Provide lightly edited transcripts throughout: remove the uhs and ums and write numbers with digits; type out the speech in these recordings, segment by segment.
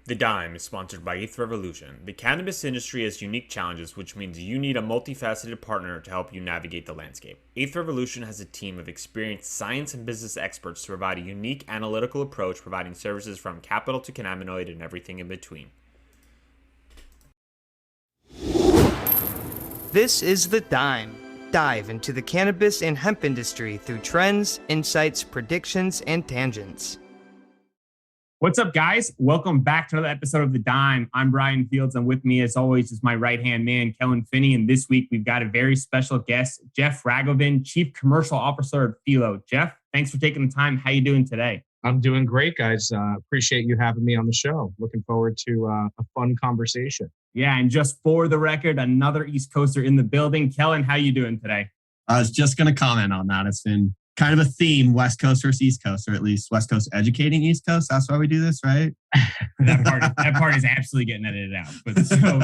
The Dime is sponsored by Eighth Revolution. The cannabis industry has unique challenges, which means you need a multifaceted partner to help you navigate the landscape. Eighth Revolution has a team of experienced science and business experts to provide a unique analytical approach, providing services from capital to cannabinoid and everything in between. This is The Dime. Dive into the cannabis and hemp industry through trends, insights, predictions, and tangents. What's up, guys? Welcome back to another episode of The Dime. I'm Brian Fields, and with me, as always, is my right-hand man, Kellen Finney. And this week, we've got a very special guest, Jeff Ragovin, Chief Commercial Officer at Filo. Jeff, thanks for taking the time. How you doing today? I'm doing great, guys. Appreciate you having me on the show. Looking forward to a fun conversation. Yeah, and just for the record, another East Coaster in the building. Kellen, how you doing today? I was just going to comment on that. It's been kind of a theme, West Coast versus East Coast, or at least West Coast educating East Coast. That's why we do this, right? that part is absolutely getting edited out. But so,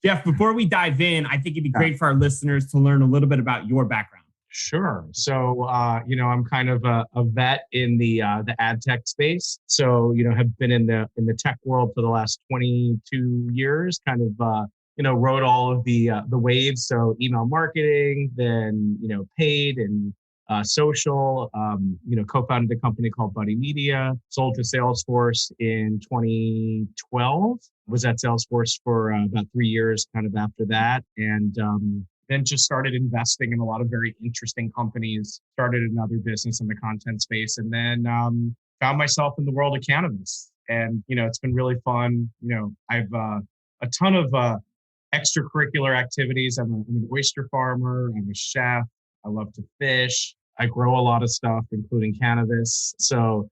Jeff, before we dive in, I think it'd be great for our listeners to learn a little bit about your background. Sure. So, I'm kind of a vet in the ad tech space. So, have been in the tech world for the last 22 years, kind of, rode all of the waves. So email marketing, then, paid and social, co-founded a company called Buddy Media, sold to Salesforce in 2012, was at Salesforce for about 3 years kind of after that. And then just started investing in a lot of very interesting companies, started another business in the content space, and then found myself in the world of cannabis. And, it's been really fun. I've a ton of extracurricular activities. I'm an oyster farmer. I'm a chef. I love to fish. I grow a lot of stuff, including cannabis. So,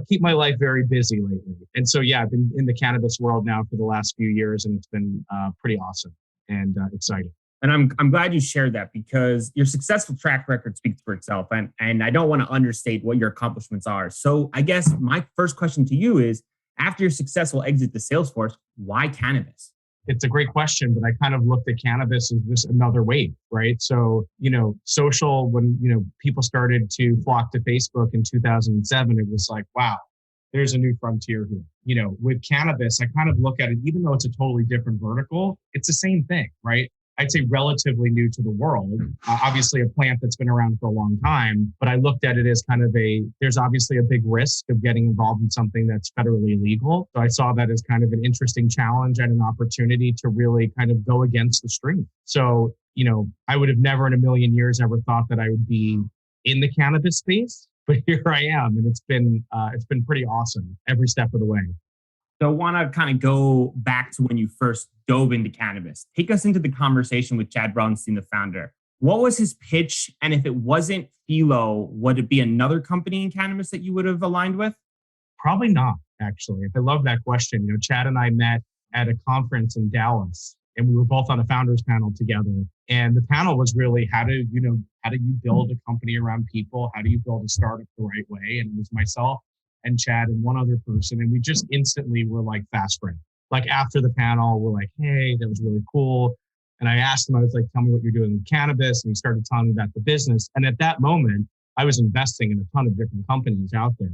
keep my life very busy lately. And so, I've been in the cannabis world now for the last few years, and it's been pretty awesome and exciting. And I'm glad you shared that, because your successful track record speaks for itself. And I don't want to understate what your accomplishments are. So I guess my first question to you is, after your successful exit to Salesforce, why cannabis? It's a great question, but I kind of looked at cannabis as just another wave, right? So, social, when, people started to flock to Facebook in 2007, it was like, wow, there's a new frontier here. With cannabis, I kind of look at it, even though it's a totally different vertical, it's the same thing, right? I'd say relatively new to the world. Obviously a plant that's been around for a long time, but I looked at it as kind of there's obviously a big risk of getting involved in something that's federally illegal. So I saw that as kind of an interesting challenge and an opportunity to really kind of go against the stream. So, I would have never in a million years ever thought that I would be in the cannabis space, but here I am. And it's been pretty awesome every step of the way. So I want to kind of go back to when you first dove into cannabis. Take us into the conversation with Chad Brownstein, the founder. What was his pitch? And if it wasn't Filo, would it be another company in cannabis that you would have aligned with? Probably not, actually. I love that question. Chad and I met at a conference in Dallas, and we were both on a founders panel together. And the panel was really, how do you build a company around people? How do you build a startup the right way? And it was myself and Chad and one other person. And we just instantly were like fast friends. Like after the panel, we're like, hey, that was really cool. And I asked him, I was like, tell me what you're doing with cannabis. And he started telling me about the business. And at that moment, I was investing in a ton of different companies out there.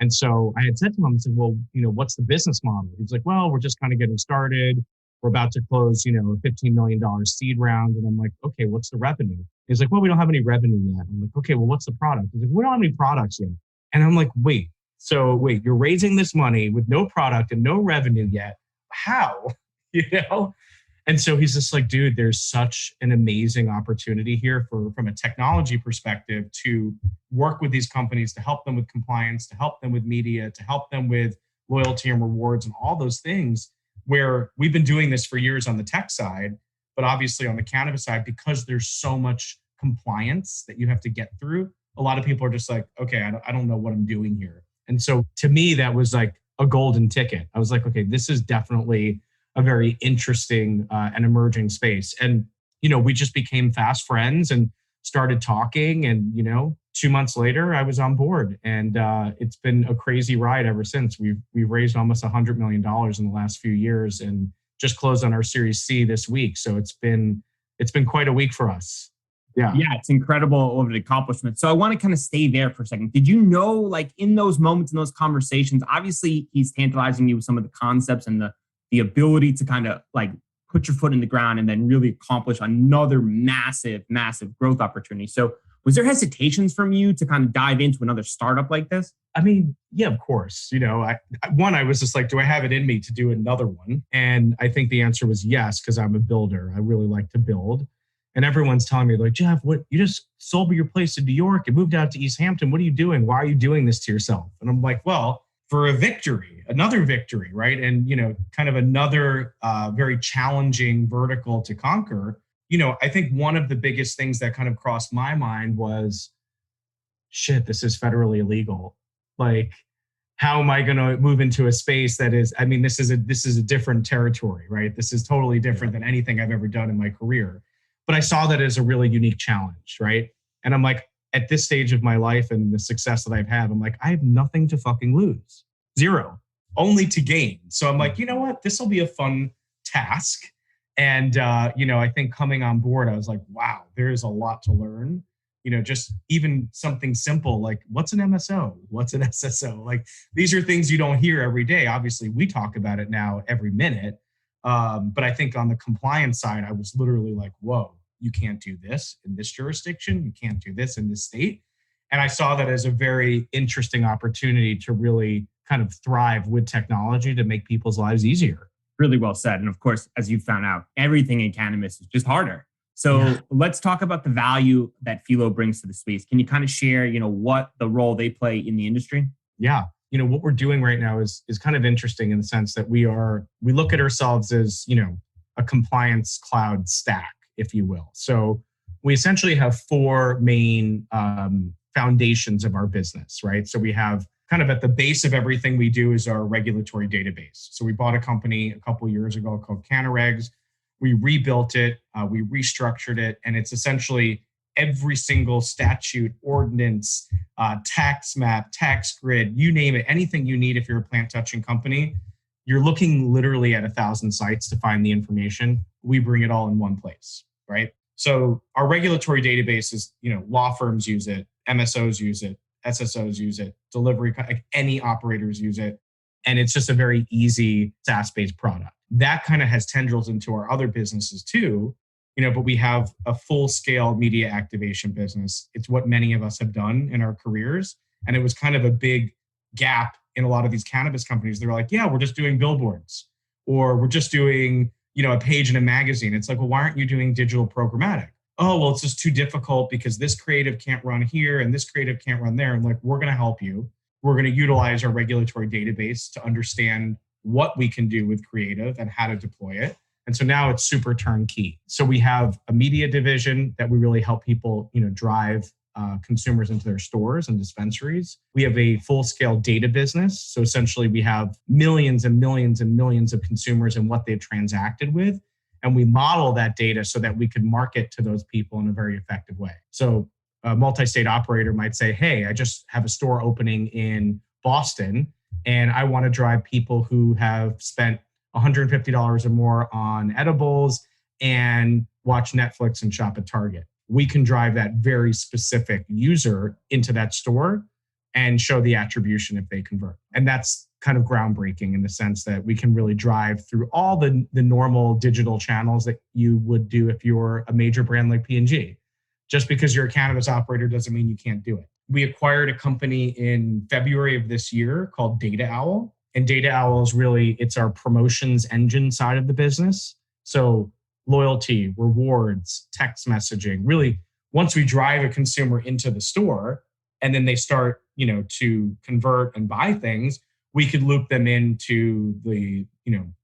And so I had said to him, I said, well, what's the business model? He was like, well, we're just kind of getting started. We're about to close, a $15 million seed round. And I'm like, okay, what's the revenue? He's like, well, we don't have any revenue yet. I'm like, okay, well, what's the product? He's like, we don't have any products yet. And I'm like, wait, you're raising this money with no product and no revenue yet. How? And so he's just like, dude, there's such an amazing opportunity here from a technology perspective to work with these companies, to help them with compliance, to help them with media, to help them with loyalty and rewards and all those things, where we've been doing this for years on the tech side, but obviously on the cannabis side, because there's so much compliance that you have to get through, a lot of people are just like, okay, I don't know what I'm doing here. And so to me, that was like a golden ticket. I was like, okay, this is definitely a very interesting and emerging space. And, we just became fast friends and started talking. And, 2 months later, I was on board. And it's been a crazy ride ever since. We've raised almost $100 million in the last few years and just closed on our Series C this week. So it's been quite a week for us. Yeah, it's incredible of an accomplishment. So I want to kind of stay there for a second. Did you know, like in those moments, in those conversations, obviously he's tantalizing you with some of the concepts and the ability to kind of like put your foot in the ground and then really accomplish another massive, massive growth opportunity. So was there hesitations from you to kind of dive into another startup like this? I mean, yeah, of course. I was just like, do I have it in me to do another one? And I think the answer was yes, because I'm a builder. I really like to build. And everyone's telling me like, Jeff, what, you just sold your place in New York and moved out to East Hampton. What are you doing? Why are you doing this to yourself? And I'm like, well, for a victory, another victory, right? And, kind of another very challenging vertical to conquer. I think one of the biggest things that kind of crossed my mind was, shit, this is federally illegal. Like, how am I going to move into a space that is, this is a different territory, right? This is totally different than anything I've ever done in my career. But I saw that as a really unique challenge, right? And I'm like, at this stage of my life and the success that I've had, I'm like, I have nothing to fucking lose. Zero. Only to gain. So I'm like, you know what? This will be a fun task. And, I think coming on board, I was like, wow, there is a lot to learn. Just even something simple like what's an MSO? What's an SSO? Like these are things you don't hear every day. Obviously, we talk about it now every minute. But I think on the compliance side, I was literally like, whoa, you can't do this in this jurisdiction. You can't do this in this state. And I saw that as a very interesting opportunity to really kind of thrive with technology to make people's lives easier. Really well said. And of course, as you found out, everything in cannabis is just harder. So let's talk about the value that Filo brings to the space. Can you kind of share, what the role they play in the industry? Yeah. What we're doing right now is kind of interesting in the sense that we look at ourselves as, a compliance cloud stack, if you will. So we essentially have four main foundations of our business, right? So we have kind of at the base of everything we do is our regulatory database. So we bought a company a couple of years ago called CannaRegs. We rebuilt it, we restructured it, and it's essentially every single statute, ordinance, tax map, tax grid, you name it, anything you need if you're a plant touching company, you're looking literally at 1,000 sites to find the information. We bring it all in one place, right? So our regulatory database is, law firms use it, MSOs use it, SSOs use it, delivery, any operators use it. And it's just a very easy SaaS-based product. That kind of has tendrils into our other businesses too, but we have a full-scale media activation business. It's what many of us have done in our careers. And it was kind of a big gap in a lot of these cannabis companies. They're like, yeah, we're just doing billboards, or we're just doing, a page in a magazine. It's like, well, why aren't you doing digital programmatic? Oh, well, it's just too difficult because this creative can't run here and this creative can't run there. And like, we're going to help you. We're going to utilize our regulatory database to understand what we can do with creative and how to deploy it. And so now it's super turnkey. So we have a media division that we really help people, drive consumers into their stores and dispensaries. We have a full-scale data business. So essentially we have millions and millions and millions of consumers and what they've transacted with. And we model that data so that we can market to those people in a very effective way. So a multi-state operator might say, hey, I just have a store opening in Boston, and I want to drive people who have spent $150 or more on edibles and watch Netflix and shop at Target. We can drive that very specific user into that store and show the attribution if they convert. And that's kind of groundbreaking in the sense that we can really drive through all the normal digital channels that you would do if you're a major brand like P&G. Just because you're a cannabis operator doesn't mean you can't do it. We acquired a company in February of this year called Data Owl. And Data Owl is really, it's our promotions engine side of the business. So loyalty, rewards, text messaging, really, once we drive a consumer into the store and then they start, to convert and buy things, we could loop them into the,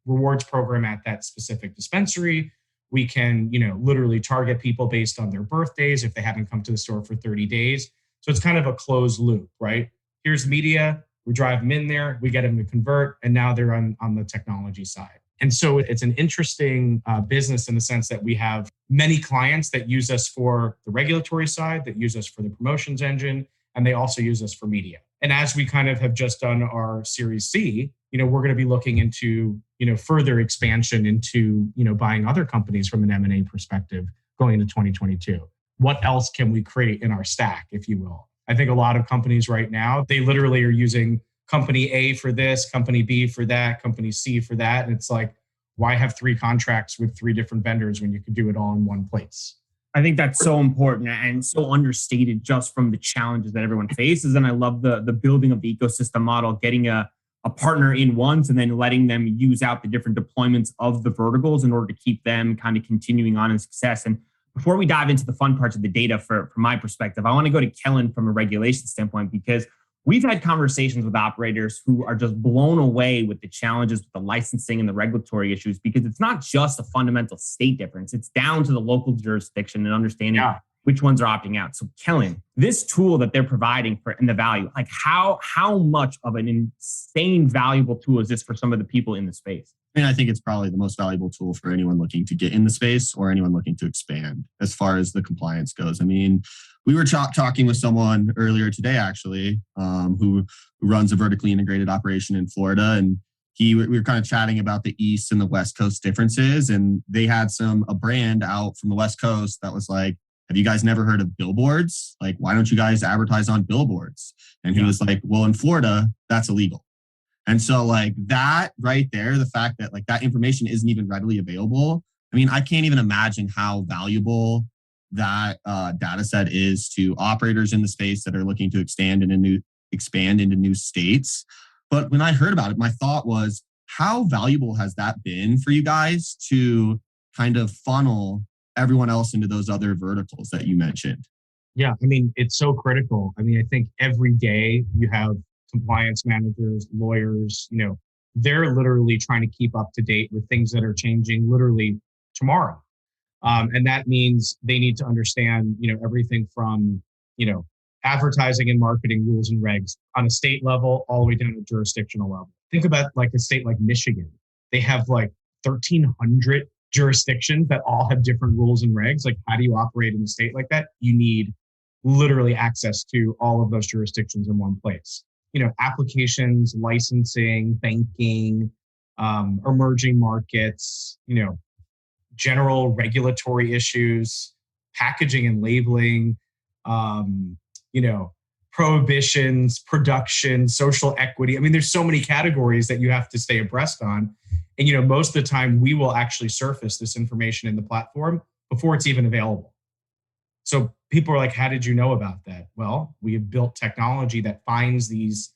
rewards program at that specific dispensary. We can, literally target people based on their birthdays if they haven't come to the store for 30 days. So it's kind of a closed loop, right? Here's media, we drive them in there, we get them to convert, and now they're on the technology side. And so it's an interesting business in the sense that we have many clients that use us for the regulatory side, that use us for the promotions engine, and they also use us for media. And as we kind of have just done our Series C, we're going to be looking into, further expansion into, buying other companies from an M&A perspective going into 2022. what else can we create in our stack, if you will? I think a lot of companies right now, they literally are using company A for this, company B for that, company C for that. And it's like, why have 3 contracts with 3 different vendors when you could do it all in one place? I think that's so important and so understated just from the challenges that everyone faces. And I love the building of the ecosystem model, getting a partner in once and then letting them use out the different deployments of the verticals in order to keep them kind of continuing on in success. And before we dive into the fun parts of the data from my perspective, I want to go to Kellen from a regulation standpoint, because we've had conversations with operators who are just blown away with the challenges with the licensing and the regulatory issues, because it's not just a fundamental state difference. It's down to the local jurisdiction and understanding which ones are opting out. So Kellen, this tool that they're providing for and the value, like how much of an insane valuable tool is this for some of the people in the space? I mean, I think it's probably the most valuable tool for anyone looking to get in the space or anyone looking to expand as far as the compliance goes. I mean, we were talking with someone earlier today, actually, who runs a vertically integrated operation in Florida. And we were kind of chatting about the East and the West Coast differences. And they had a brand out from the West Coast that was like, have you guys never heard of billboards? Like, why don't you guys advertise on billboards? And he was like, well, in Florida, that's illegal. And so like that right there, the fact that like that information isn't even readily available. I mean, I can't even imagine how valuable that data set is to operators in the space that are looking to expand into new states. But when I heard about it, my thought was, how valuable has that been for you guys to kind of funnel everyone else into those other verticals that you mentioned? Yeah, I mean, it's so critical. I mean, I think every day you have compliance managers, lawyers, they're literally trying to keep up to date with things that are changing literally tomorrow. And that means they need to understand, everything from, advertising and marketing rules and regs on a state level, all the way down to jurisdictional level. Think about like a state like Michigan. They have like 1,300 jurisdictions that all have different rules and regs. Like, how do you operate in a state like that? You need literally access to all of those jurisdictions in one place. Applications, licensing, banking, emerging markets, general regulatory issues, packaging and labeling, prohibitions, production, social equity. I mean, there's so many categories that you have to stay abreast on. And, most of the time we will actually surface this information in the platform before it's even available. So people are like, how did you know about that? Well, we have built technology that finds these,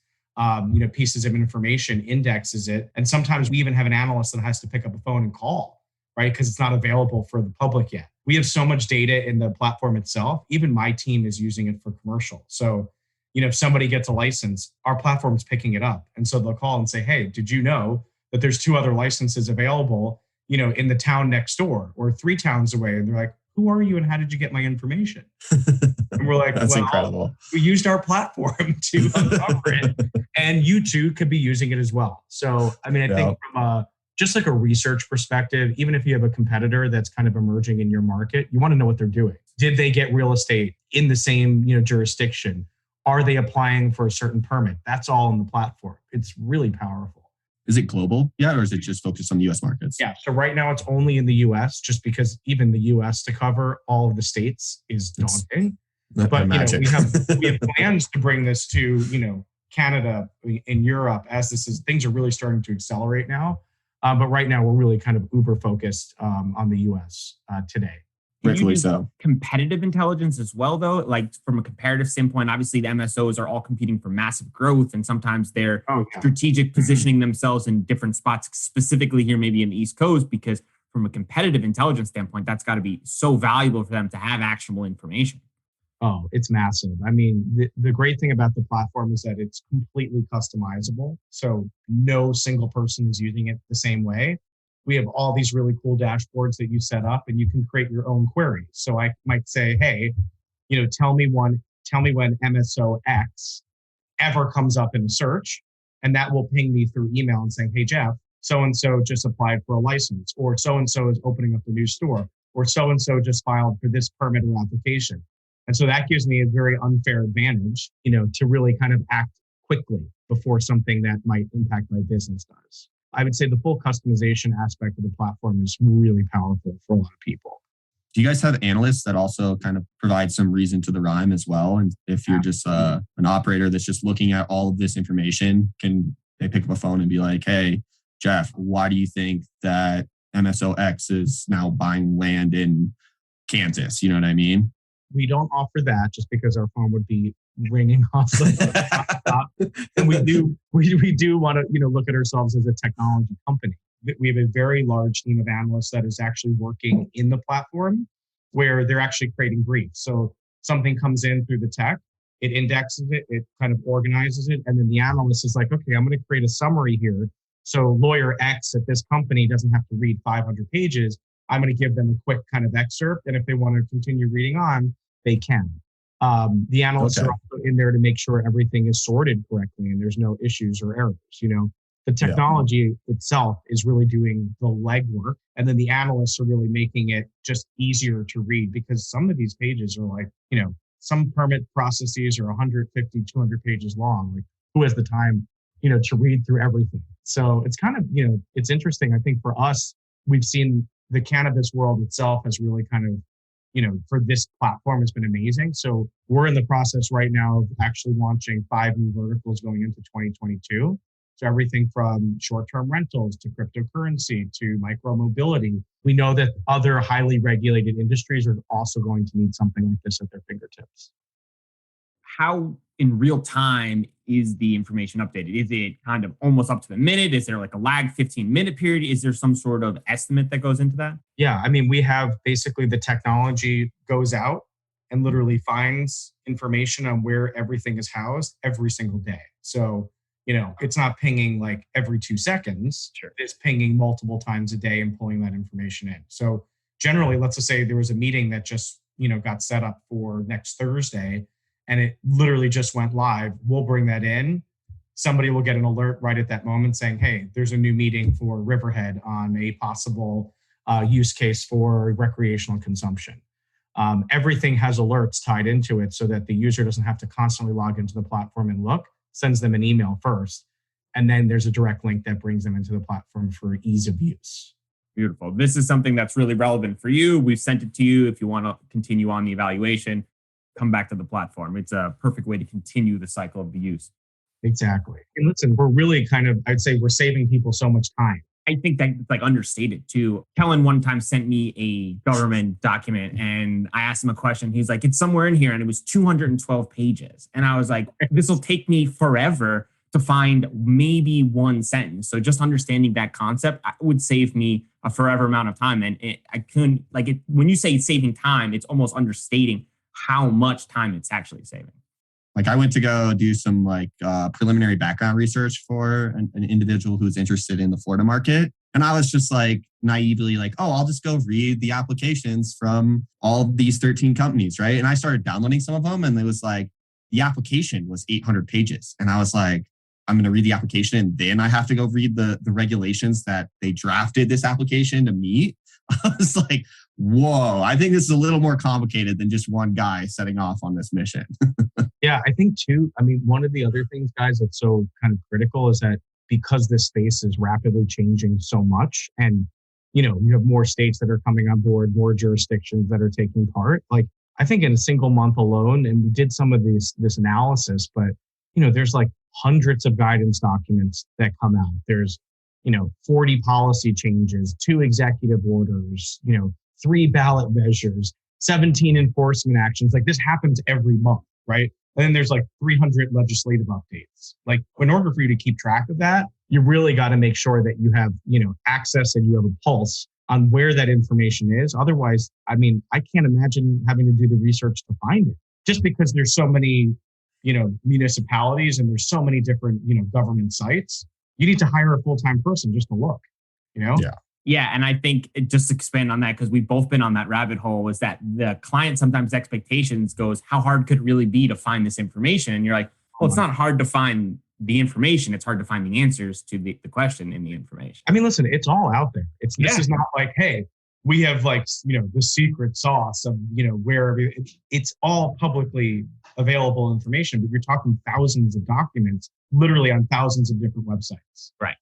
pieces of information, indexes it. And sometimes we even have an analyst that has to pick up a phone and call, right? Because it's not available for the public yet. We have so much data in the platform itself. Even my team is using it for commercial. So, if somebody gets a license, our platform's picking it up. And so they'll call and say, hey, did you know that there's 2 other licenses available, in the town next door or 3 towns away? And they're like, who are you and how did you get my information? And we're like, that's incredible. We used our platform to uncover it, and you too could be using it as well. So, I mean, I think from just like a research perspective, even if you have a competitor that's kind of emerging in your market, you want to know what they're doing. Did they get real estate in the same, jurisdiction? Are they applying for a certain permit? That's all in the platform. It's really powerful. Is it global yet, or is it just focused on the U.S. markets? Yeah. So right now it's only in the U.S. just because even the U.S. to cover all of the states is daunting. But we have plans to bring this to Canada, in Europe, as things are really starting to accelerate now. But right now we're really kind of uber focused on the U.S. Today. Rightfully so. Competitive intelligence as well, though, like from a comparative standpoint, obviously the MSOs are all competing for massive growth, and sometimes they're strategic positioning themselves in different spots, specifically here maybe in the East Coast, because from a competitive intelligence standpoint, that's got to be so valuable for them to have actionable information. Oh, it's massive. I mean, the great thing about the platform is that it's completely customizable. So no single person is using it the same way. We have all these really cool dashboards that you set up, and you can create your own queries. So I might say, hey, tell me when MSO X ever comes up in a search, and that will ping me through email and saying, hey, Jeff, so-and-so just applied for a license, or so-and-so is opening up a new store, or so-and-so just filed for this permit or application. And so that gives me a very unfair advantage, to really kind of act quickly before something that might impact my business does. I would say the full customization aspect of the platform is really powerful for a lot of people. Do you guys have analysts that also kind of provide some reason to the rhyme as well? And if you're just an operator that's just looking at all of this information, can they pick up a phone and be like, hey, Jeff, why do you think that MSO X is now buying land in Kansas? You know what I mean? We don't offer that just because our phone would be ringing off the top. And we do want to, look at ourselves as a technology company. We have a very large team of analysts that is actually working in the platform where they're actually creating briefs. So something comes in through the tech, it indexes it, it kind of organizes it. And then the analyst is like, okay, I'm going to create a summary here. So lawyer X at this company doesn't have to read 500 pages. I'm going to give them a quick kind of excerpt. And if they want to continue reading on, they can. The analysts are also in there to make sure everything is sorted correctly and there's no issues or errors. The technology itself is really doing the legwork, and then the analysts are really making it just easier to read, because some of these pages are like, some permit processes are 150, 200 pages long. Like, who has the time, to read through everything? So it's kind of, it's interesting. I think for us, we've seen the cannabis world itself has really kind of, for this platform has been amazing. So we're in the process right now of actually launching 5 new verticals going into 2022. So everything from short-term rentals to cryptocurrency to micro-mobility. We know that other highly regulated industries are also going to need something like this at their fingertips. How in real time is the information updated? Is it kind of almost up to the minute? Is there like a lag 15-minute period? Is there some sort of estimate that goes into that? Yeah, we have basically the technology goes out and literally finds information on where everything is housed every single day. So it's not pinging like every 2 seconds. Sure. It's pinging multiple times a day and pulling that information in. So generally, let's just say there was a meeting that just, got set up for next Thursday and it literally just went live. We'll bring that in. Somebody will get an alert right at that moment saying, hey, there's a new meeting for Riverhead on a possible use case for recreational consumption. Everything has alerts tied into it so that the user doesn't have to constantly log into the platform and look. Sends them an email first, and then there's a direct link that brings them into the platform for ease of use. Beautiful. This is something that's really relevant for you. We've sent it to you. If you want to continue on the evaluation, come back to the platform. It's a perfect way to continue the cycle of the use. Exactly. And listen, we're really I'd say we're saving people so much time. I think that's like understated too. Kellen one time sent me a government document and I asked him a question. He's like, it's somewhere in here. And it was 212 pages. And I was like, this will take me forever to find maybe one sentence. So just understanding that concept would save me a forever amount of time. And I couldn't when you say saving time, it's almost understating how much time it's actually saving. Like I went to go do some preliminary background research for an individual who's interested in the Florida market. And I was just naively I'll just go read the applications from all these 13 companies, right? And I started downloading some of them and it was the application was 800 pages. And I was like, I'm going to read the application and then I have to go read the regulations that they drafted this application to meet. I was like, whoa, I think this is a little more complicated than just one guy setting off on this mission. Yeah, I think too, one of the other things, guys, that's so kind of critical is that because this space is rapidly changing so much and, you have more states that are coming on board, more jurisdictions that are taking part. I think in a single month alone, and we did some of this analysis, but, there's hundreds of guidance documents that come out. There's 40 policy changes, 2 executive orders, 3 ballot measures, 17 enforcement actions. This happens every month, right? And then there's 300 legislative updates. In order for you to keep track of that, you really got to make sure that you have, access and you have a pulse on where that information is. Otherwise, I can't imagine having to do the research to find it just because there's so many, municipalities and there's so many different, government sites. You need to hire a full-time person just to look, Yeah. Yeah. And I think just to expand on that, because we've both been on that rabbit hole, is that the client sometimes expectations goes, how hard could it really be to find this information? And you're like, well, it's not hard to find the information. It's hard to find the answers to the question in the information. Listen, it's all out there. This is not hey, we have the secret sauce of, where it's all publicly available information, but you're talking thousands of documents, literally on thousands of different websites. Right.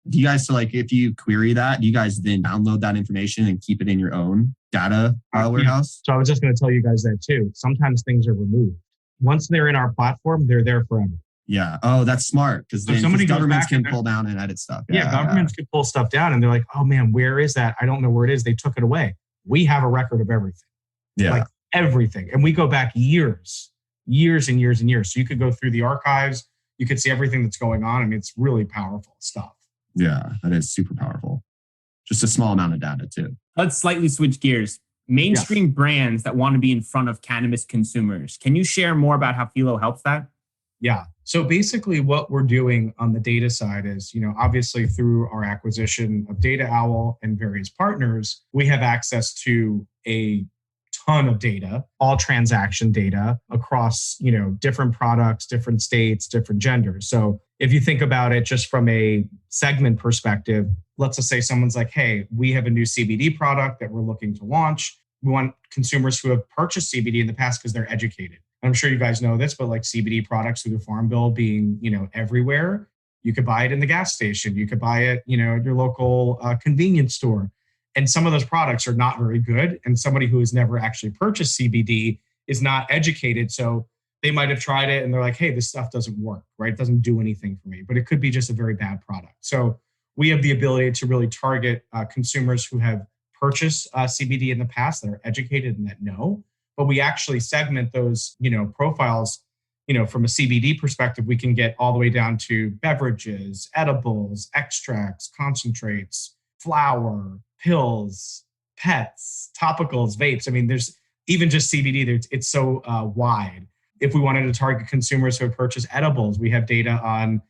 Do you guys, if you query that, do you guys then download that information and keep it in your own data warehouse. So I was just going to tell you guys that too. Sometimes things are removed. Once they're in our platform, they're there forever. Yeah. Oh, that's smart because governments can pull down and edit stuff. Yeah, governments can pull stuff down and they're like, oh man, where is that? I don't know where it is. They took it away. We have a record of everything. Yeah. Like everything. And we go back years and years and years. So you could go through the archives. You could see everything that's going on. I mean, it's really powerful stuff. Yeah, that is super powerful. Just a small amount of data too. Let's slightly switch gears. Mainstream brands that want to be in front of cannabis consumers. Can you share more about how Filo helps that? Yeah. So basically what we're doing on the data side is, obviously through our acquisition of Data Owl and various partners, we have access to a ton of data, all transaction data across, different products, different states, different genders. So if you think about it just from a segment perspective, let's just say someone's like, hey, we have a new CBD product that we're looking to launch. We want consumers who have purchased CBD in the past because they're educated. I'm sure you guys know this, but like CBD products through the Farm Bill being, everywhere, you could buy it in the gas station. You could buy it, at your local convenience store. And some of those products are not very good. And somebody who has never actually purchased CBD is not educated. So they might have tried it and they're like, hey, this stuff doesn't work, right? It doesn't do anything for me, but it could be just a very bad product. So we have the ability to really target consumers who have purchased CBD in the past that are educated and that know. But we actually segment those, profiles, from a CBD perspective. We can get all the way down to beverages, edibles, extracts, concentrates, flour, pills, pets, topicals, vapes. I mean, there's even just CBD. It's so wide. If we wanted to target consumers who have purchased edibles, we have data on,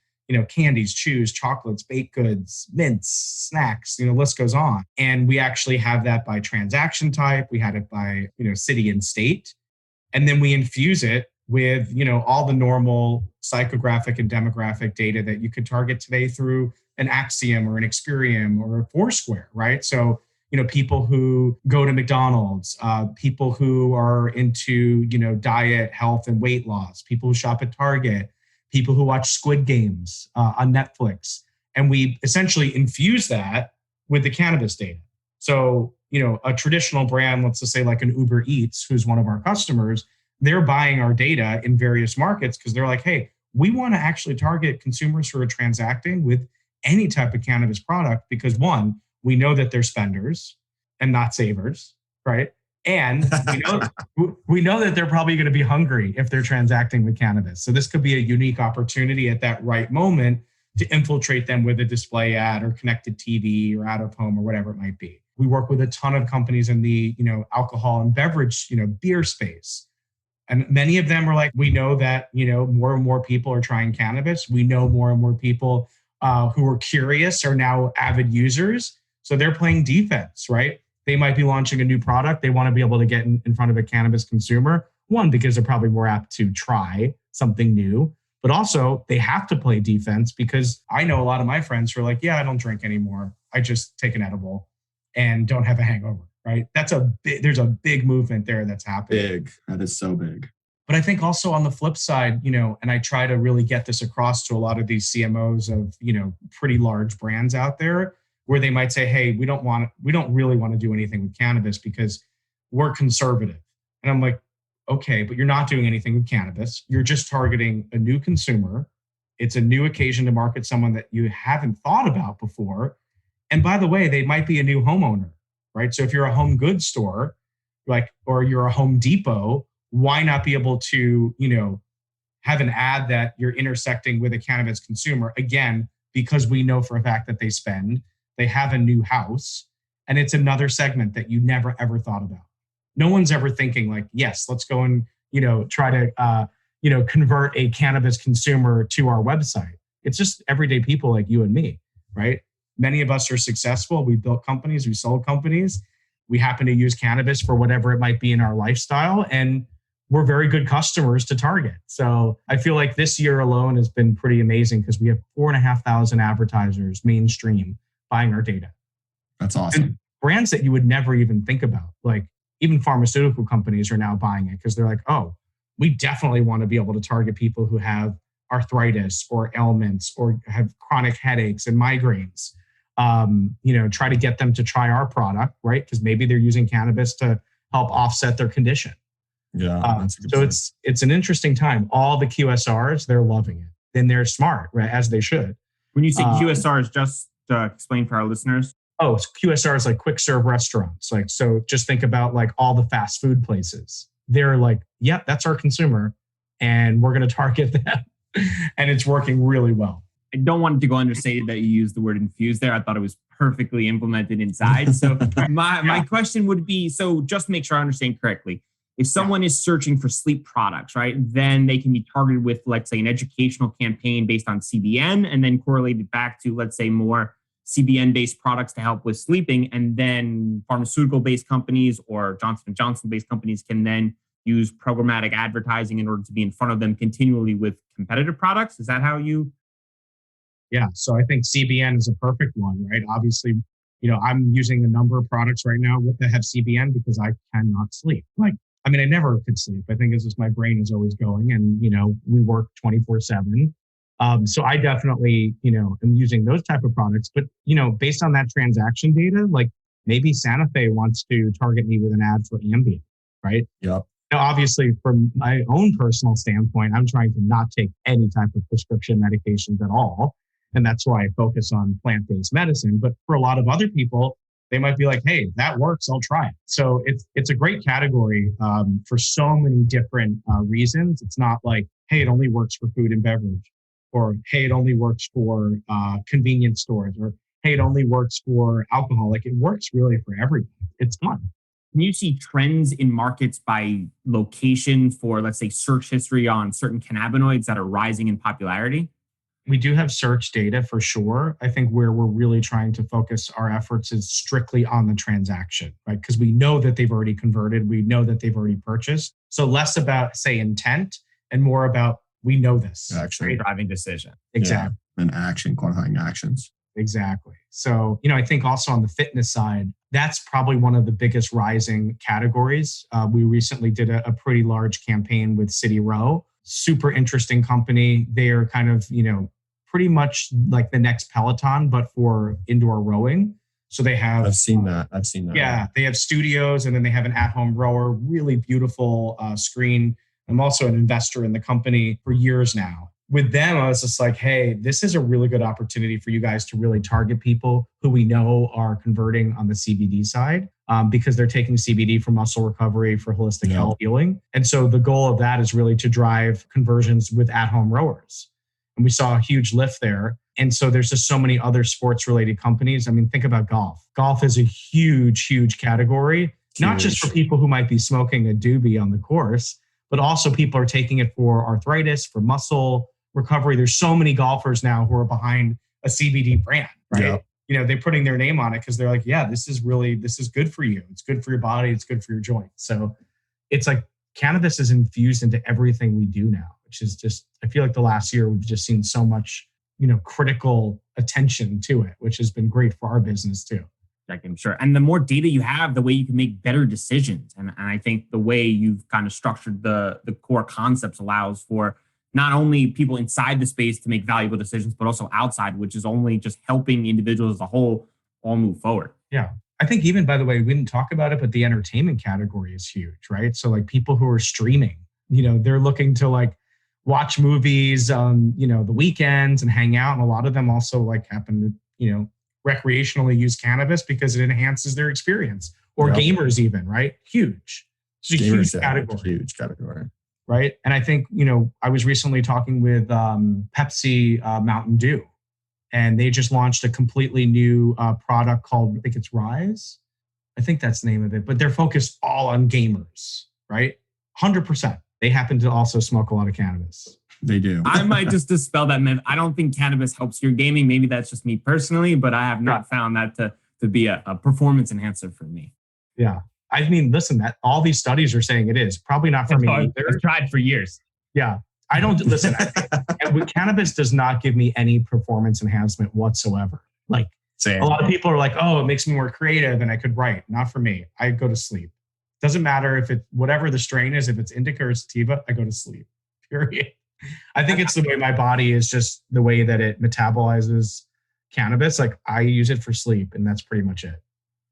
candies, chews, chocolates, baked goods, mints, snacks, list goes on. And we actually have that by transaction type. We had it by, city and state. And then we infuse it with, all the normal psychographic and demographic data that you could target today through an Axiom or an Experian or a Foursquare, right? So, people who go to McDonald's, people who are into, diet, health, and weight loss, people who shop at Target, people who watch Squid Games on Netflix. And we essentially infuse that with the cannabis data. So, a traditional brand, let's just say like an Uber Eats, who's one of our customers, they're buying our data in various markets because they're like, hey, we want to actually target consumers who are transacting with any type of cannabis product because one, we know that they're spenders and not savers, right? And we know that they're probably going to be hungry if they're transacting with cannabis. So this could be a unique opportunity at that right moment to infiltrate them with a display ad or connected TV or out of home or whatever it might be. We work with a ton of companies in the, alcohol and beverage, beer space. And many of them are like, we know that, more and more people are trying cannabis. We know more and more people who are curious are now avid users. So they're playing defense, right? They might be launching a new product. They want to be able to get in front of a cannabis consumer. One, because they're probably more apt to try something new, but also they have to play defense because I know a lot of my friends who are like, yeah, I don't drink anymore. I just take an edible and don't have a hangover, right? There's a big movement there that's happening. Big. That is so big. But I think also on the flip side, and I try to really get this across to a lot of these CMOs of, pretty large brands out there where they might say, hey, we don't really want to do anything with cannabis because we're conservative. And I'm like, okay, but you're not doing anything with cannabis. You're just targeting a new consumer. It's a new occasion to market someone that you haven't thought about before. And by the way, they might be a new homeowner, right? So if you're a home goods store, or you're a Home Depot, why not be able to, have an ad that you're intersecting with a cannabis consumer? Again, because we know for a fact that they have a new house, and it's another segment that you never, ever thought about. No one's ever thinking like, yes, let's go and, try to, convert a cannabis consumer to our website. It's just everyday people like you and me, right? Many of us are successful. We built companies, we sold companies. We happen to use cannabis for whatever it might be in our lifestyle. And we're very good customers to target. So I feel like this year alone has been pretty amazing because we have 4,500 advertisers mainstream buying our data. That's awesome. And brands that you would never even think about, like even pharmaceutical companies are now buying it because they're like, oh, we definitely want to be able to target people who have arthritis or ailments or have chronic headaches and migraines. try to get them to try our product, right? Because maybe they're using cannabis to help offset their condition. Yeah. So it's an interesting time. All the QSRs, they're loving it. And they're smart, right? As they should. When you say QSRs, just explain for our listeners. Oh, QSR is like quick serve restaurants. Like, so just think about like all the fast food places. They're like, yep, that's our consumer. And we're going to target them. And it's working really well. I don't want it to go understated that you used the word infused there. I thought it was perfectly implemented inside. So my question would be, so just make sure I understand correctly. If someone is searching for sleep products, right, then they can be targeted with, let's say, an educational campaign based on CBN and then correlated back to, let's say, more CBN-based products to help with sleeping. And then pharmaceutical-based companies or Johnson & Johnson-based companies can then use programmatic advertising in order to be in front of them continually with competitive products. Is that how you... Yeah, so I think CBN is a perfect one, right? Obviously, I'm using a number of products right now that have CBN because I cannot sleep. I never could sleep. I think it's just my brain is always going and, we work 24/7. So I definitely, am using those type of products. But, based on that transaction data, like maybe Santa Fe wants to target me with an ad for Ambien, right? Yep. Now, obviously, from my own personal standpoint, I'm trying to not take any type of prescription medications at all. And that's why I focus on plant-based medicine. But for a lot of other people, they might be like, hey, that works, I'll try it. So it's a great category for so many different reasons. It's not like, hey, it only works for food and beverage, or hey, it only works for convenience stores, or hey, it only works for alcohol. Like, it works really for everything. It's fun. Can you see trends in markets by location for, let's say, search history on certain cannabinoids that are rising in popularity? We do have search data for sure. I think where we're really trying to focus our efforts is strictly on the transaction, right? Because we know that they've already converted. We know that they've already purchased. So less about, say, intent and more about, we know this. Actually, right? Driving decision. Exactly. Yeah. And action, quantifying actions. Exactly. So, I think also on the fitness side, that's probably one of the biggest rising categories. We recently did a pretty large campaign with City Row. Super interesting company. They're kind of, pretty much like the next Peloton, but for indoor rowing. So they have... I've seen that. Yeah. They have studios and then they have an at-home rower, really beautiful screen. I'm also an investor in the company for years now. With them, I was just like, hey, this is a really good opportunity for you guys to really target people who we know are converting on the CBD side because they're taking CBD for muscle recovery, for holistic health healing. And so the goal of that is really to drive conversions with at-home rowers. And we saw a huge lift there. And so there's just so many other sports related companies. Think about golf. Golf is a huge, huge category, not just for people who might be smoking a doobie on the course, but also people are taking it for arthritis, for muscle recovery. There's so many golfers now who are behind a CBD brand, right? Yeah. They're putting their name on it because they're like, yeah, this is good for you. It's good for your body. It's good for your joints. So it's like cannabis is infused into everything we do now, which is just, I feel like the last year we've just seen so much, critical attention to it, which has been great for our business too. I'm sure. And the more data you have, the way you can make better decisions. And I think the way you've kind of structured the core concepts allows for not only people inside the space to make valuable decisions, but also outside, which is only just helping individuals as a whole all move forward. Yeah. I think even, by the way, we didn't talk about it, but the entertainment category is huge, right? So like people who are streaming, they're looking to like watch movies on, the weekends and hang out. And a lot of them also like happen to, recreationally use cannabis because it enhances their experience, or gamers even, right? Huge. It's a huge category. Huge category. Right. And I think, I was recently talking with Pepsi Mountain Dew, and they just launched a completely new product called, I think it's Rise. I think that's the name of it, but they're focused all on gamers, right? 100%. They happen to also smoke a lot of cannabis. They do. I might just dispel that myth. I don't think cannabis helps your gaming. Maybe that's just me personally, but I have not found that to be a performance enhancer for me. Yeah. Listen, that all these studies are saying it is. Probably not for me either. I've tried for years. Yeah. I don't listen. With cannabis does not give me any performance enhancement whatsoever. Like Same. A lot of people are like, oh, it makes me more creative and I could write. Not for me. I go to sleep. Doesn't matter if whatever the strain is, if it's indica or sativa, I go to sleep. Period. I think it's the way my body is, just the way that it metabolizes cannabis, like I use it for sleep and that's pretty much it.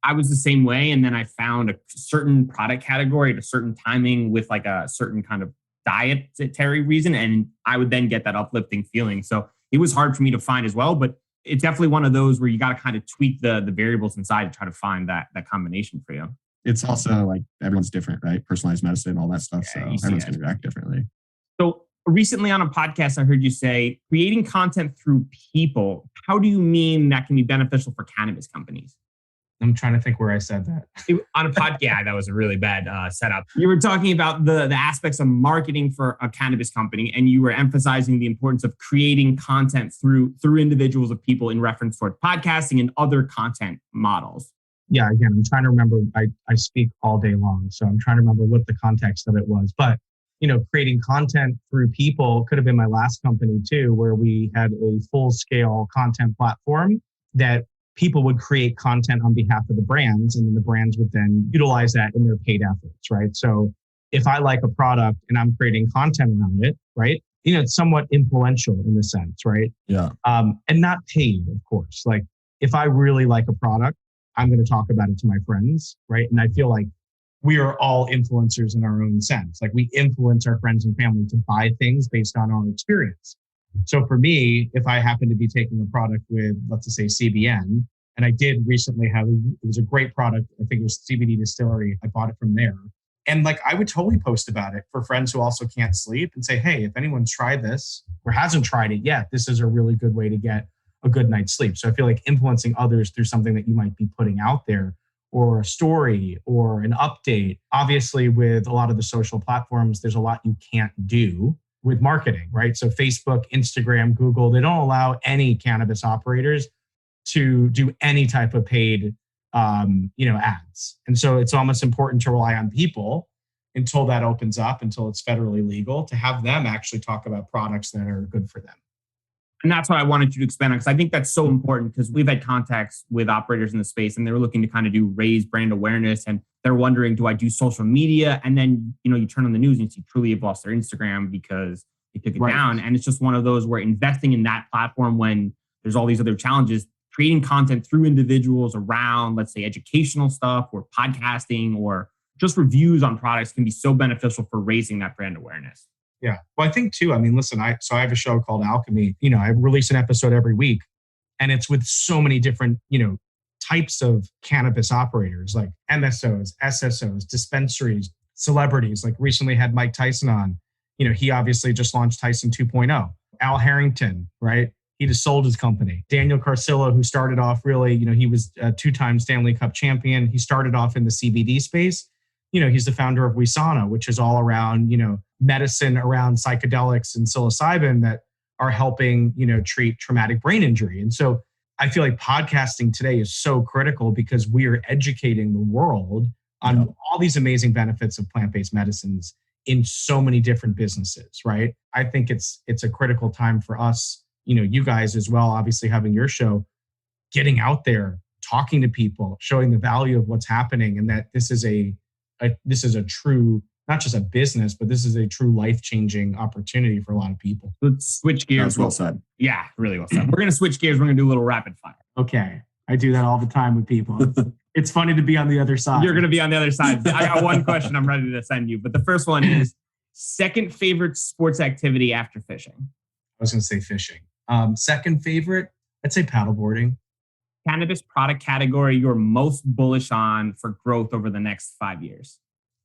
I was the same way. And then I found a certain product category at a certain timing with like a certain kind of dietary reason. And I would then get that uplifting feeling. So it was hard for me to find as well, but it's definitely one of those where you got to kind of tweak the variables inside to try to find that combination for you. It's also like everyone's different, right? Personalized medicine, all that stuff. So everyone's going to react differently. So recently on a podcast, I heard you say creating content through people. How do you mean that can be beneficial for cannabis companies? I'm trying to think where I said that. On a podcast, yeah, that was a really bad setup. You were talking about the aspects of marketing for a cannabis company, and you were emphasizing the importance of creating content through individuals of people in reference toward podcasting and other content models. Yeah, again, I'm trying to remember. I speak all day long, so I'm trying to remember what the context of it was. But, creating content through people could have been my last company too, where we had a full-scale content platform that people would create content on behalf of the brands, and then the brands would then utilize that in their paid efforts, right? So if I like a product and I'm creating content around it, right? It's somewhat influential in the sense, right? Yeah. And not paid, of course. Like if I really like a product, I'm going to talk about it to my friends, right? And I feel like we are all influencers in our own sense. Like we influence our friends and family to buy things based on our experience. So for me, if I happen to be taking a product with, let's just say CBN, and I did recently it was a great product. I think it was CBD Distillery. I bought it from there. And like, I would totally post about it for friends who also can't sleep and say, hey, if anyone's tried this or hasn't tried it yet, this is a really good way to get a good night's sleep. So I feel like influencing others through something that you might be putting out there, or a story or an update. Obviously, with a lot of the social platforms, there's a lot you can't do with marketing, right? So Facebook, Instagram, Google, they don't allow any cannabis operators to do any type of paid, ads. And so it's almost important to rely on people until that opens up, until it's federally legal, to have them actually talk about products that are good for them. And that's what I wanted you to expand on, because I think that's so important, because we've had contacts with operators in the space and they're looking to kind of raise brand awareness, and they're wondering, do I do social media? And then, you turn on the news and you see Truly have lost their Instagram because they took it down. And it's just one of those where investing in that platform when there's all these other challenges, creating content through individuals around, let's say, educational stuff or podcasting or just reviews on products can be so beneficial for raising that brand awareness. Yeah. Well, I think too, listen, I have a show called Alchemy. I release an episode every week, and it's with so many different, types of cannabis operators, like MSOs, SSOs, dispensaries, celebrities. Like recently had Mike Tyson on. He obviously just launched Tyson 2.0. Al Harrington, right? He just sold his company. Daniel Carcillo, who started off really, he was a 2-time Stanley Cup champion. He started off in the CBD space. He's the founder of Wisana, which is all around, medicine around psychedelics and psilocybin that are helping, treat traumatic brain injury. And so I feel like podcasting today is so critical because we are educating the world on all these amazing benefits of plant-based medicines in so many different businesses, right? I think it's a critical time for us, you guys as well, obviously having your show, getting out there, talking to people, showing the value of what's happening, and that this is a true, not just a business, but this is a true life-changing opportunity for a lot of people. Let's switch gears. That's well said. Yeah, really well said. We're going to switch gears. We're going to do a little rapid fire. Okay. I do that all the time with people. It's funny to be on the other side. You're going to be on the other side. I got one question I'm ready to send you. But the first one is, second favorite sports activity after fishing? I was going to say fishing. Second favorite, I'd say paddleboarding. Cannabis product category you're most bullish on for growth over the next 5 years?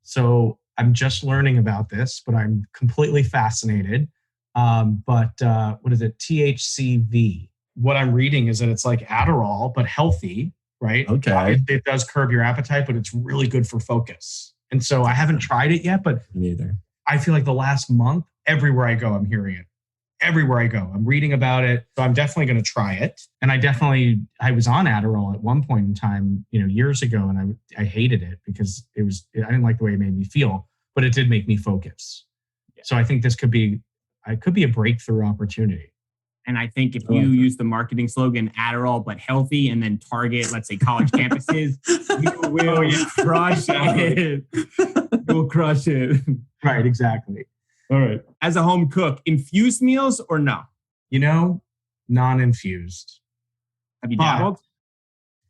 So I'm just learning about this, but I'm completely fascinated. What is it? THCV. What I'm reading is that it's like Adderall, but healthy, right? Okay. It does curb your appetite, but it's really good for focus. And so I haven't tried it yet, but Neither. I feel like the last month, everywhere I go, I'm hearing it. Everywhere I go, I'm reading about it. So I'm definitely going to try it. And I was on Adderall at one point in time, years ago, and I hated it because I didn't like the way it made me feel, but it did make me focus. Yeah. So I think this could be a breakthrough opportunity. And I think if you use the marketing slogan Adderall but healthy, and then target, let's say, college campuses, you will crush it. You'll crush it. Right, exactly. All right. As a home cook, infused meals or no? Non-infused. Have you dabbled?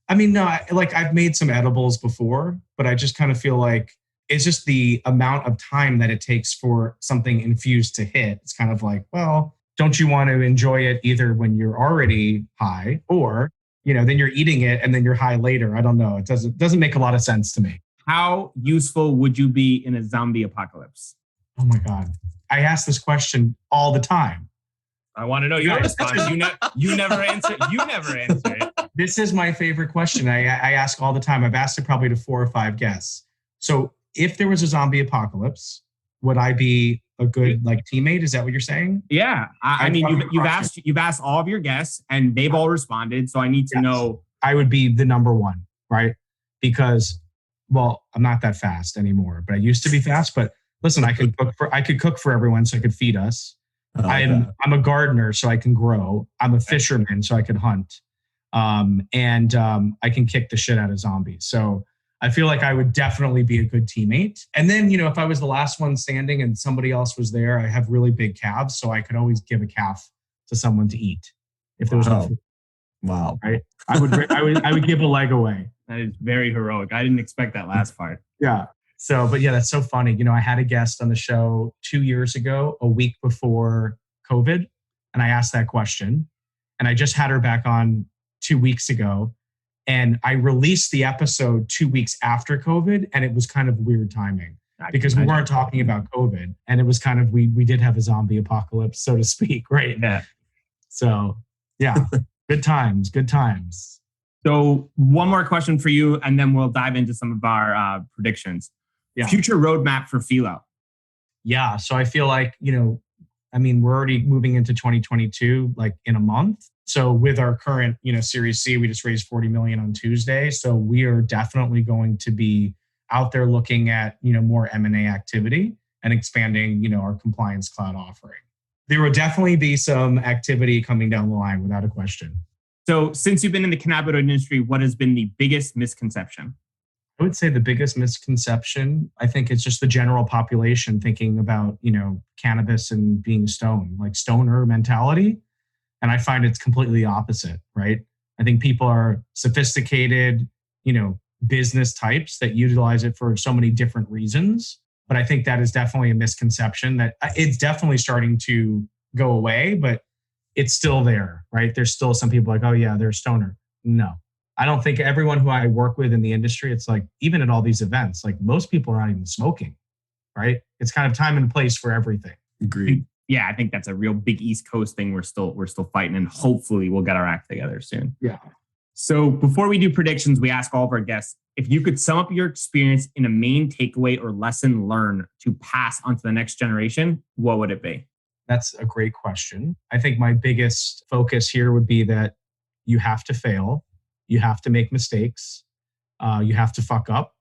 I mean, no, I've made some edibles before, but I just kind of feel like it's just the amount of time that it takes for something infused to hit. It's kind of like, well, don't you want to enjoy it either when you're already high or, then you're eating it and then you're high later. I don't know. It doesn't make a lot of sense to me. How useful would you be in a zombie apocalypse? Oh my God. I ask this question all the time. I want to know your response. You never answer. You never answer it. This is my favorite question. I ask all the time. I've asked it probably to 4 or 5 guests. So if there was a zombie apocalypse, would I be a good teammate? Is that what you're saying? Yeah. I mean, you've asked all of your guests and they've all responded. So I need to know. I would be the number one, right? Because, well, I'm not that fast anymore, but I used to be fast. But listen, I could cook for everyone, so I could feed us. I'm a gardener, so I can grow. I'm a fisherman, so I can hunt. And I can kick the shit out of zombies. So I feel like I would definitely be a good teammate. And then, if I was the last one standing and somebody else was there, I have really big calves, so I could always give a calf to someone to eat if there was no food. Wow. Right? I would give a leg away. That is very heroic. I didn't expect that last part. Yeah. So, but yeah, that's so funny. I had a guest on the show 2 years ago, a week before COVID, and I asked that question, and I just had her back on 2 weeks ago. And I released the episode 2 weeks after COVID, and it was kind of weird timing because we weren't talking about COVID, and it was kind of, we did have a zombie apocalypse, so to speak, right? Yeah. So yeah, good times. So one more question for you, and then we'll dive into some of our predictions. Yeah. Future roadmap for Filo. Yeah. So I feel like, we're already moving into 2022, in a month. So with our current, Series C, we just raised 40 million on Tuesday. So we are definitely going to be out there looking at, more M&A activity and expanding, our compliance cloud offering. There will definitely be some activity coming down the line without a question. So since you've been in the cannabis industry, what has been the biggest misconception? I would say the biggest misconception, I think it's just the general population thinking about, cannabis and being stoned, like stoner mentality. And I find it's completely opposite, right? I think people are sophisticated, business types that utilize it for so many different reasons. But I think that is definitely a misconception that it's definitely starting to go away, but it's still there, right? There's still some people like, oh yeah, they're a stoner. No, I don't think everyone who I work with in the industry, it's like, even at all these events, most people are not even smoking, right? It's kind of time and place for everything. Agreed. Yeah, I think that's a real big East Coast thing. We're still fighting, and hopefully we'll get our act together soon. Yeah. So before we do predictions, we ask all of our guests, if you could sum up your experience in a main takeaway or lesson learned to pass on to the next generation, what would it be? That's a great question. I think my biggest focus here would be that you have to fail. You have to make mistakes. You have to fuck up.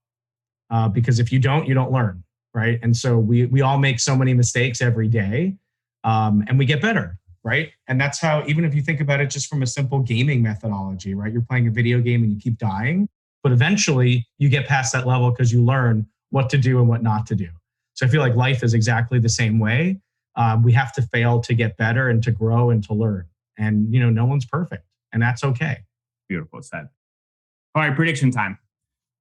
Because if you don't learn, right? And so we all make so many mistakes every day. And we get better, right? And that's how, even if you think about it just from a simple gaming methodology, right? You're playing a video game and you keep dying, but eventually you get past that level because you learn what to do and what not to do. So I feel like life is exactly the same way. We have to fail to get better and to grow and to learn. And, no one's perfect, and that's okay. Beautiful said. All right, prediction time.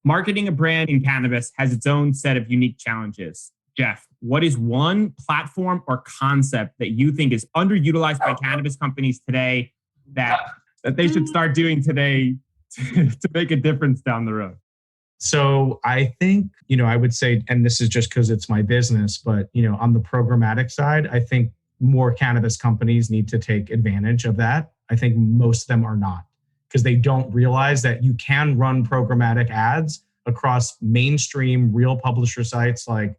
Marketing a brand in cannabis has its own set of unique challenges. Jeff, what is one platform or concept that you think is underutilized by cannabis companies today that they should start doing today to make a difference down the road? So I think, I would say, and this is just because it's my business, but, on the programmatic side, I think more cannabis companies need to take advantage of that. I think most of them are not, because they don't realize that you can run programmatic ads across mainstream real publisher sites like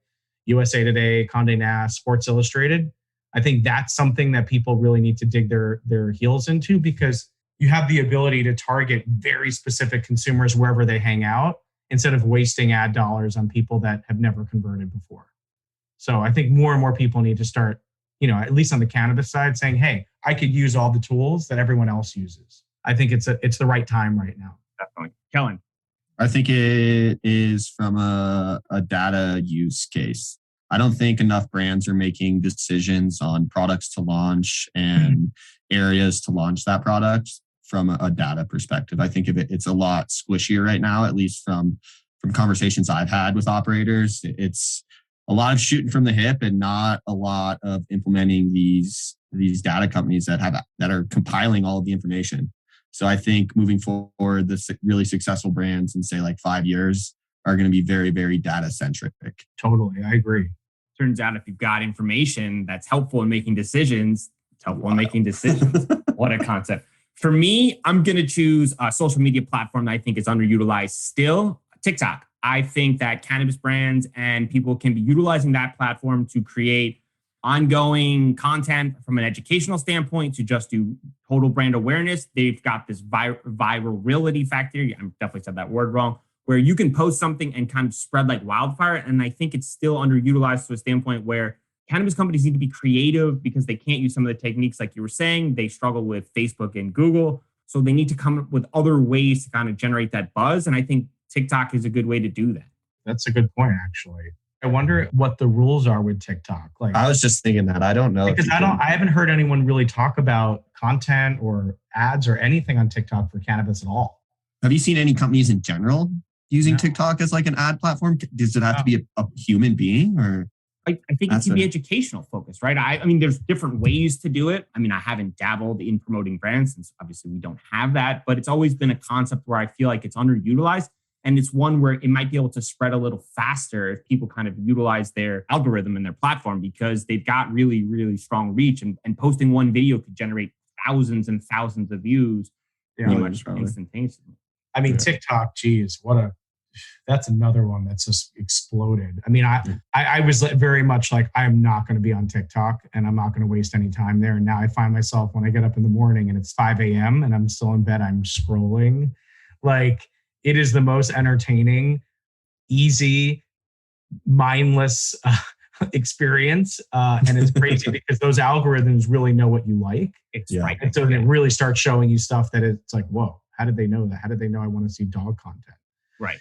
USA Today, Condé Nast, Sports Illustrated. I think that's something that people really need to dig their heels into, because you have the ability to target very specific consumers wherever they hang out instead of wasting ad dollars on people that have never converted before. So I think more and more people need to start, at least on the cannabis side, saying, hey, I could use all the tools that everyone else uses. I think it's the right time right now. Definitely. Kellen. I think it is from a data use case. I don't think enough brands are making decisions on products to launch and areas to launch that product from a data perspective. I think of it's a lot squishier right now, at least from conversations I've had with operators. It's a lot of shooting from the hip and not a lot of implementing these data companies that are compiling all of the information. So I think moving forward, the really successful brands in say like 5 years are going to be very, very data centric. Totally. I agree. Turns out if you've got information that's helpful in making decisions, it's helpful in making decisions. What a concept. For me, I'm going to choose a social media platform that I think is underutilized still, TikTok. I think that cannabis brands and people can be utilizing that platform to create ongoing content from an educational standpoint, to just do total brand awareness. They've got this virality factor. I definitely said that word wrong, where you can post something and kind of spread like wildfire. And I think it's still underutilized to a standpoint where cannabis companies need to be creative because they can't use some of the techniques like you were saying. They struggle with Facebook and Google. So they need to come up with other ways to kind of generate that buzz. And I think TikTok is a good way to do that. That's a good point, actually. I wonder what the rules are with TikTok. Like, I was just thinking that. I don't know. Because I haven't heard anyone really talk about content or ads or anything on TikTok for cannabis at all. Have you seen any companies in general using TikTok as like an ad platform? Does it have to be a human being, or? I think it can be educational focused, right? I mean, there's different ways to do it. I mean, I haven't dabbled in promoting brands since obviously we don't have that, but it's always been a concept where I feel like it's underutilized. And it's one where it might be able to spread a little faster if people kind of utilize their algorithm and their platform, because they've got really, really strong reach, and posting one video could generate thousands and thousands of views pretty much instantaneously. I mean, TikTok, geez, that's another one that's just exploded. I mean, I was very much like, I'm not going to be on TikTok and I'm not going to waste any time there. And now I find myself when I get up in the morning and it's 5 a.m. and I'm still in bed, I'm scrolling. Like, it is the most entertaining, easy, mindless experience. And it's crazy because those algorithms really know what you like. Right. And so it really starts showing you stuff that it's like, whoa, how did they know that? How did they know I want to see dog content? Right.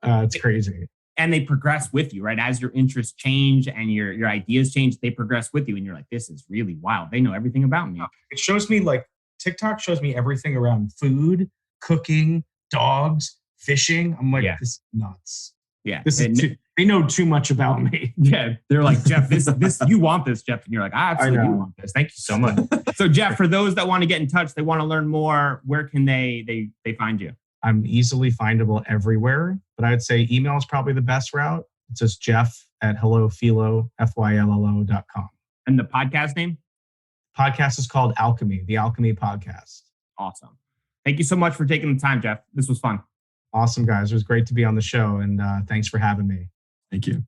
It's crazy. And they progress with you, right? As your interests change and your ideas change, they progress with you. And you're like, this is really wild. They know everything about me. It shows me, like, TikTok shows me everything around food, cooking, dogs, fishing. I'm like, this is nuts. Yeah. They know too much about me. Yeah. They're like, Jeff, this, you want this, Jeff. And you're like, I absolutely do want this. Thank you so much. So Jeff, for those that want to get in touch, they want to learn more, where can they find you? I'm easily findable everywhere, but I would say email is probably the best route. It's just jeff@Fyllo.com. And the podcast name? Podcast is called Alchemy, the Alchemy Podcast. Awesome. Thank you so much for taking the time, Jeff. This was fun. Awesome, guys. It was great to be on the show, and thanks for having me. Thank you.